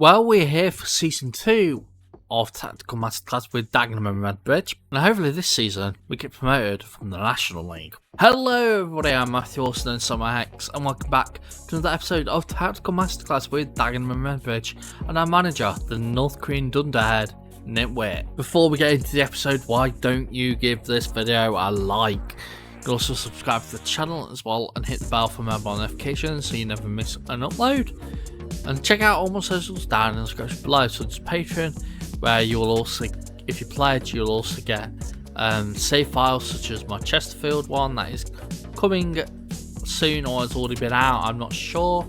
Well, we're here for season 2 of Tactical Masterclass with Dagenham Redbridge, and hopefully this season we get promoted from the National League. Hello everybody, I'm Matthew Austin and SamuraiHex, and welcome back to another episode of Tactical Masterclass with Dagenham Redbridge and our manager, the North Korean Dunderhead, Nitwit. Before we get into the episode, why don't you give this video a like? You can also subscribe to the channel as well and hit the bell for mobile notifications so you never miss an upload. And check out all my socials down in the description below, such as Patreon, where you will also, if you pledge, you'll also get save files such as my Chesterfield one that is coming soon or has already been out, I'm not sure,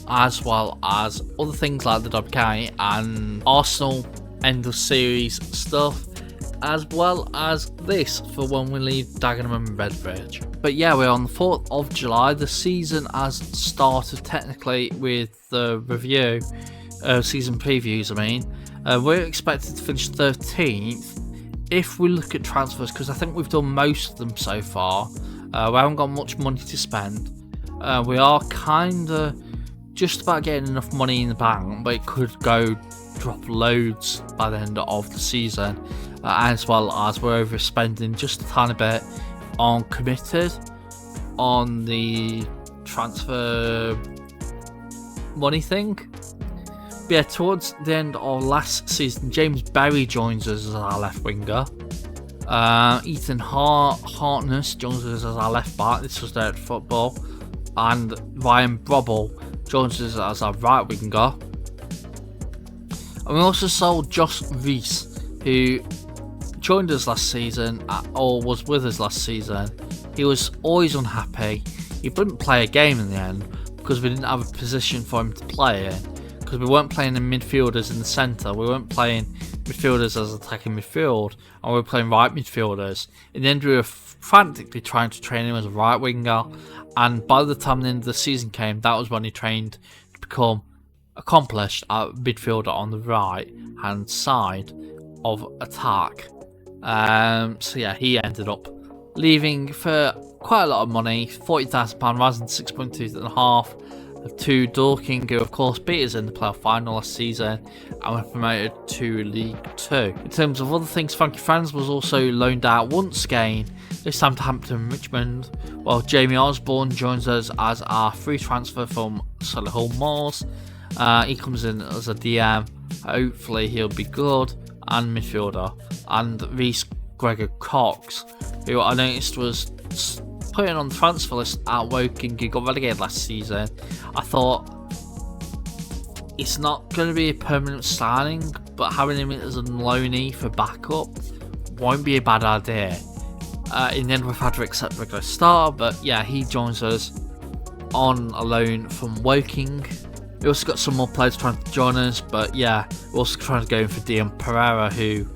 as well as other things like the WK and Arsenal end of series stuff, as well as this for when we leave Dagenham Redbridge. But yeah, we're on the 4th of July. The season has started technically with the review, season previews I mean. We're expected to finish 13th if we look at transfers, because I think we've done most of them so far. We haven't got much money to spend. We are kind of just about getting enough money in the bank, but it could go drop loads by the end of the season, as well as we're overspending just a tiny bit on committed on the transfer money thing. But yeah, towards the end of last season, James Berry joins us as our left winger. Ethan Hartness joins us as our left back. This was there at football. And Ryan Brobble joins us as our right winger. And we also sold Josh Reese, who joined us last season, or was with us last season. He was always unhappy. He wouldn't play a game in the end because we didn't have a position for him to play in, because we weren't playing in midfielders in the centre. We weren't playing midfielders as attacking midfield, and we were playing right midfielders. In the end, we were frantically trying to train him as a right winger, and by the time the end of the season came, that was when he trained to become accomplished at midfielder on the right hand side of attack. So yeah, he ended up leaving for quite a lot of money, £40,000 rather than 6.2 to Dorking, who of course beat us in the playoff final last season and were promoted to League 2. In terms of other things, Frankie Franz was also loaned out once again, this time to Hampton and Richmond, while Jamie Osborne joins us as our free transfer from Solihull Moors. He comes in as a DM, hopefully he'll be good, and midfielder. And Reece Gregor Cox, who I noticed was putting on the transfer list at Woking, who got relegated last season. I thought it's not going to be a permanent signing, but having him as a loanee for backup won't be a bad idea. In the end, we've had to accept regular starter, but yeah, he joins us on a loan from Woking. We also got some more players trying to join us, but yeah, we're also trying to go in for Dion Pereira, who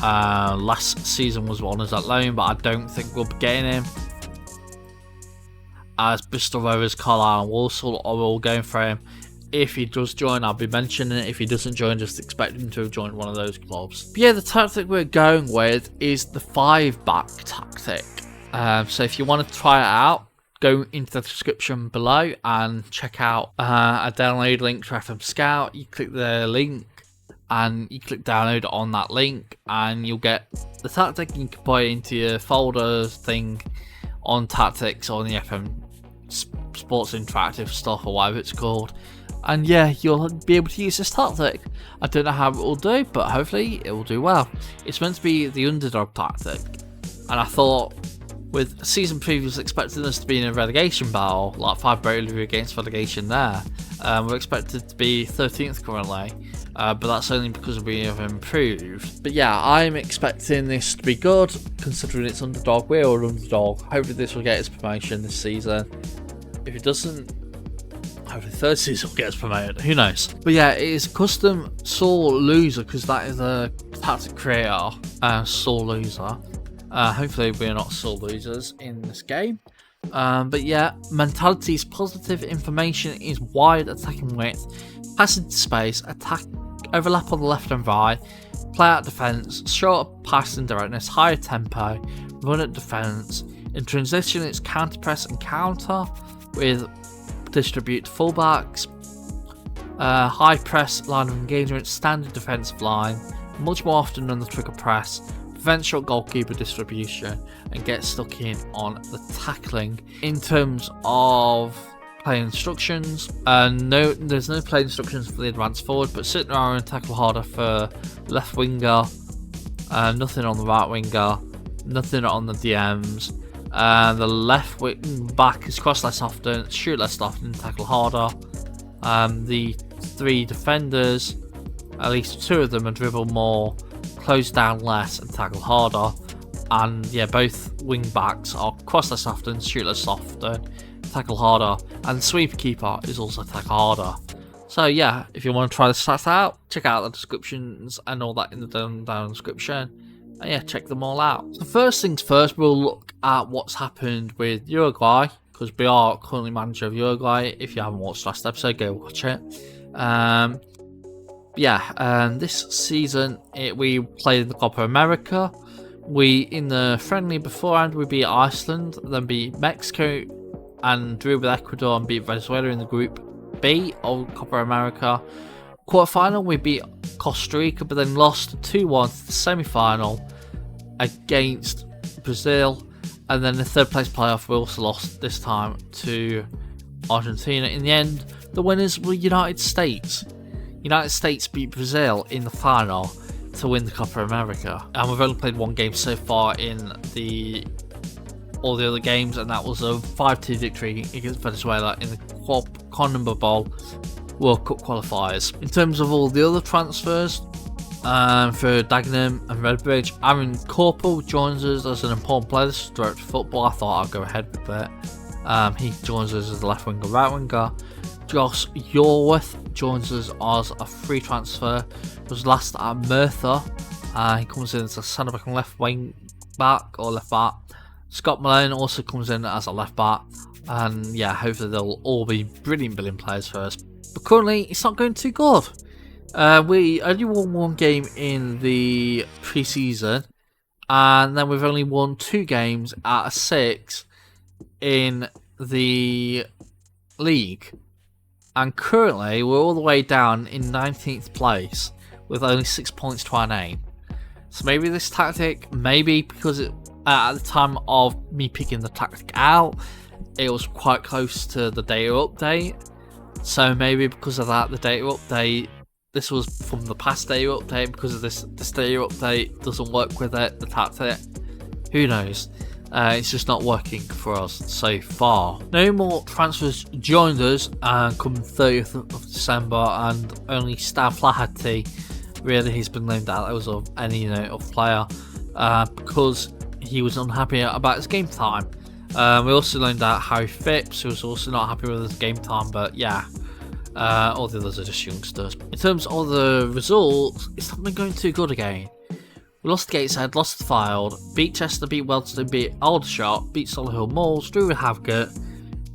last season was on us at loan, but I don't think we'll be getting him, as Bristol Rovers, Carlisle and Walsall are all going for him. If he does join, I'll be mentioning it. If he doesn't join, just expect him to have joined one of those clubs. But yeah, the tactic we're going with is the 5-back tactic. So if you want to try it out, go into the description below and check out a download link to FM Scout. You click the link and you click download on that link and you'll get the tactic, and you can put it into your folders thing on tactics or on the FM Sports Interactive stuff or whatever it's called. And yeah, you'll be able to use this tactic. I don't know how it will do, but hopefully it will do well. It's meant to be the underdog tactic, and I thought, with season previews expecting us to be in a relegation battle, like 5 Brentford against relegation there, we're expected to be 13th currently, but that's only because we have improved. But yeah, I'm expecting this to be good, considering it's underdog. We're all underdog. Hopefully this will get its promotion this season. If it doesn't, hopefully third season will get us promoted. Who knows? But yeah, it is custom sore loser, because that is the tactic creator, sore loser. Hopefully we're not sore losers in this game. But yeah, mentality is positive, information is wide, attacking width, passing to space, attack, overlap on the left and right, play out defence, shorter passing directness, higher tempo, run at defence. In transition, it's counter press and counter with distribute fullbacks. high press line of engagement, standard defensive line, much more often than the trigger press, prevent short goalkeeper distribution, and get stuck in on the tackling. In terms of play instructions, there's no play instructions for the advanced forward, but sit around and tackle harder for left winger, nothing on the right winger, nothing on the DMs. The left wing back is cross less often, shoot less often, tackle harder. The three defenders, at least two of them, are dribble more, close down less, and tackle harder. And yeah, both wing backs are cross less often, shoot less often, tackle harder, and the sweeper keeper is also tackle harder. So yeah, if you want to try the stats out, check out the descriptions and all that in the down description. And yeah, check them all out. So first things first, we'll look at what's happened with Uruguay, because we are currently manager of Uruguay. If you haven't watched last episode, go watch it. This season we played in the Copa America. In the friendly beforehand, we beat Iceland, then beat Mexico, and drew with Ecuador and beat Venezuela in the Group B of Copa America. Quarterfinal, we beat Costa Rica, but then lost 2-1 to the semi-final against Brazil. And then the third place playoff, we also lost this time to Argentina. In the end, the winners were United States. United States beat Brazil in the final to win the Copa America. And we've only played one game so far in all the other games, and that was a 5-2 victory against Venezuela in the CONMEBOL World Cup Qualifiers. In terms of all the other transfers, for Dagenham and Redbridge, Aaron Corporal joins us as an important player. This is director of football. I thought I'd go ahead with it. He joins us as a left winger, right winger. Josh Yorworth joins us as a free transfer. Was last at Merthyr. He comes in as a centre back and left wing back or left back. Scott Malone also comes in as a left back. And yeah, hopefully they'll all be brilliant players for us. But currently, it's not going too good. We only won one game in the pre-season, and then we've only won 2 games out of 6 in the league. And currently, we're all the way down in 19th place with only 6 points to our name. So maybe this tactic, maybe because at the time of me picking the tactic out, it was quite close to the data update. So maybe because of that, the data update, this was from the past data update, because of this data update doesn't work with it, the tactic. Who knows? It's just not working for us so far. No more transfers joined us come 30th of December, and only Stan Flaherty really has been loaned out as of any of player because he was unhappy about his game time. We also loaned out Harry Phipps, who was also not happy with his game time, but yeah. All the others are just youngsters. In terms of the results, it's not been going too good again. We lost to Gateshead, lost to Fylde, beat Chester, beat Wealdstone, beat Aldershot, beat Solihull Moors, drew with Havgate,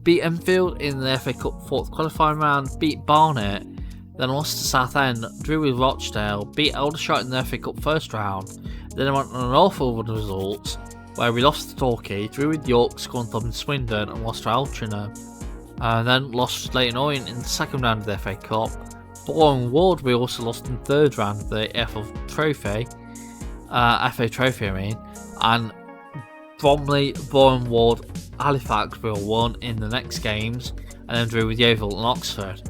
beat Enfield in the FA Cup 4th qualifying round, beat Barnet, then lost to Southend, drew with Rochdale, beat Aldershot in the FA Cup 1st round, then went on an awful run of results where we lost to Torquay, drew with York, Scunthorpe and Swindon, and lost to Altrincham. And then lost to Leyton Orient in the 2nd round of the FA Cup. Boreham Wood we also lost in the 3rd round of the FA Trophy, and Bromley, Boreham Wood, Halifax we all won in the next games, and then drew with Yeovil and Oxford.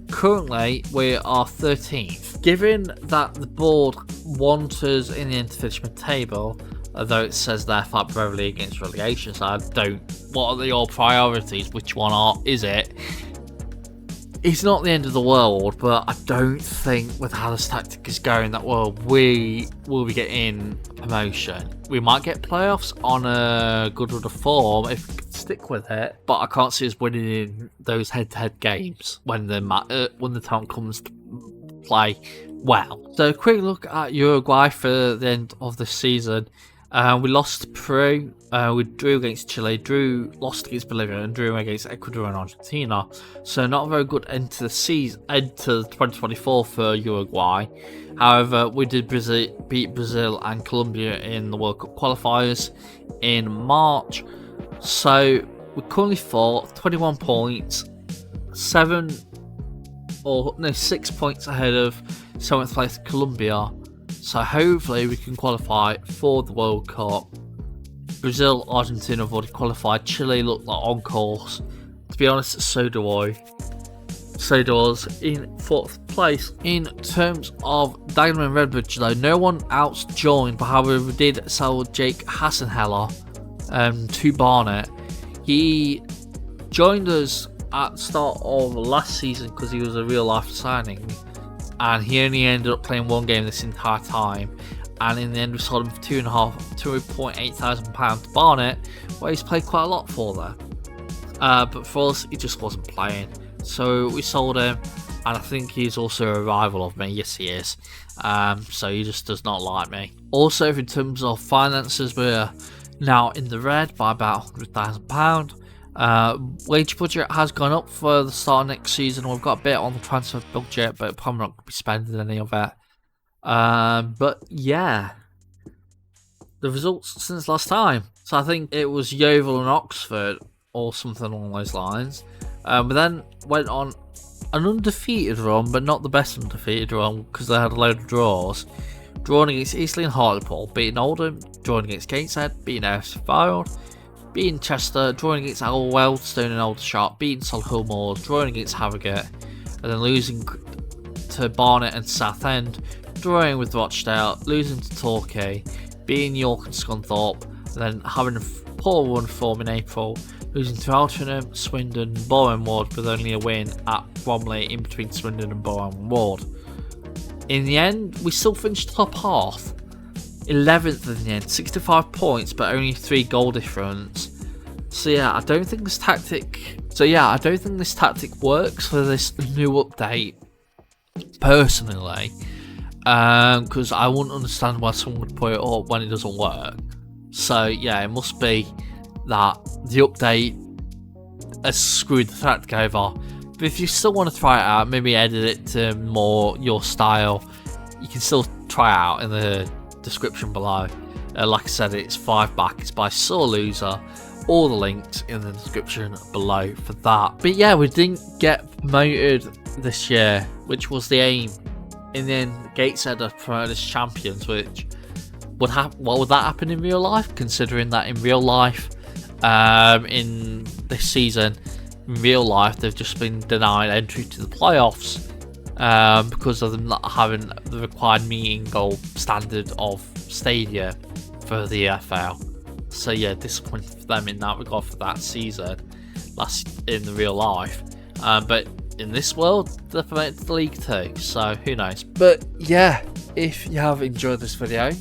Currently we are 13th. Given that the board want us in the end to finish mid-table, although it says they're fight bravely against relegation, so I don't. What are your priorities? Which one is it? It's not the end of the world, but I don't think with how this tactic is going that we will be getting promotion. We might get playoffs on a good run of form if we can stick with it, but I can't see us winning in those head-to-head games when the time comes to play well. So a quick look at Uruguay for the end of the season. We lost to Peru, we drew against Chile, lost against Bolivia, and drew against Ecuador and Argentina. So not a very good end to the season, end to 2024 for Uruguay. However, we did beat Brazil and Colombia in the World Cup qualifiers in March. So we're currently 4th, 21 points, 7 or no, 6 points ahead of 7th place Colombia. So hopefully we can qualify for the World Cup. Brazil, Argentina have already qualified. Chile look like on course. To be honest, so do I. So does in 4th place. In terms of Dagenham Redbridge though, no one else joined, but however we did sell Jake Hassenheller to Barnet. He joined us at the start of last season because he was a real life signing, and he only ended up playing 1 game this entire time, and in the end we sold him for £2.8 thousand to Barnet, where he's played quite a lot for there. But for us, he just wasn't playing, so we sold him, and I think he's also a rival of me. Yes, he is. So he just does not like me. Also, in terms of finances, we're now in the red by about £100,000. Wage budget has gone up for the start of next season. We've got a bit on the transfer budget, but probably not going to be spending any of it. But yeah, the results since last time. So I think it was Yeovil and Oxford, or something along those lines. But then went on an undefeated run, but not the best undefeated run because they had a load of draws. Drawing against Eastleigh and Hartlepool, beating Oldham, drawing against Gateshead, beating Aylesford, beating Chester, drawing against Wealdstone and Aldershot, beating Solihull Moors, drawing against Harrogate, and then losing to Barnet and Southend, drawing with Rochdale, losing to Torquay, beating York and Scunthorpe, and then having a poor run form in April, losing to Altrincham, Swindon, Boreham Wood, with only a win at Bromley in between Swindon and Boreham Wood. In the end, we still finished top half, 11th in the end, 65 points, but only 3 goal difference. So yeah, I don't think this tactic works for this new update, personally, because I wouldn't understand why someone would put it up when it doesn't work. So yeah, it must be that the update has screwed the tactic over. But if you still want to try it out, maybe edit it to more your style, you can still try it out in the description below. Like I said, it's 5 back, it's by Sore Loser. All the links in the description below for that. But yeah, we didn't get promoted this year, which was the aim. In the end, Gateshead are promoted as champions, which would what would that happen in real life? Considering that in real life, in this season, in real life, they've just been denied entry to the playoffs because of them not having the required meeting goal standard of stadia for the EFL. So yeah, disappointed for them in that regard for that season, in the real life. But in this world, they're promoted to the League 2, so who knows. But yeah, if you have enjoyed this video,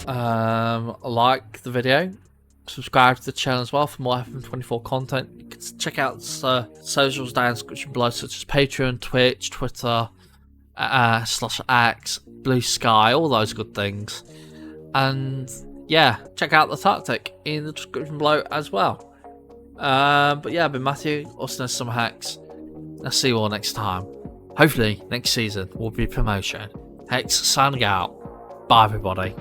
like the video, subscribe to the channel as well for more FM24 content. You can check out the socials down in the description below, such as Patreon, Twitch, Twitter, /X, Blue Sky, all those good things. And yeah, check out the tactic in the description below as well. But yeah, I've been Matthew, also known as SamuraiHex. I'll see you all next time. Hopefully next season will be promotion. Hex signing out. Bye everybody.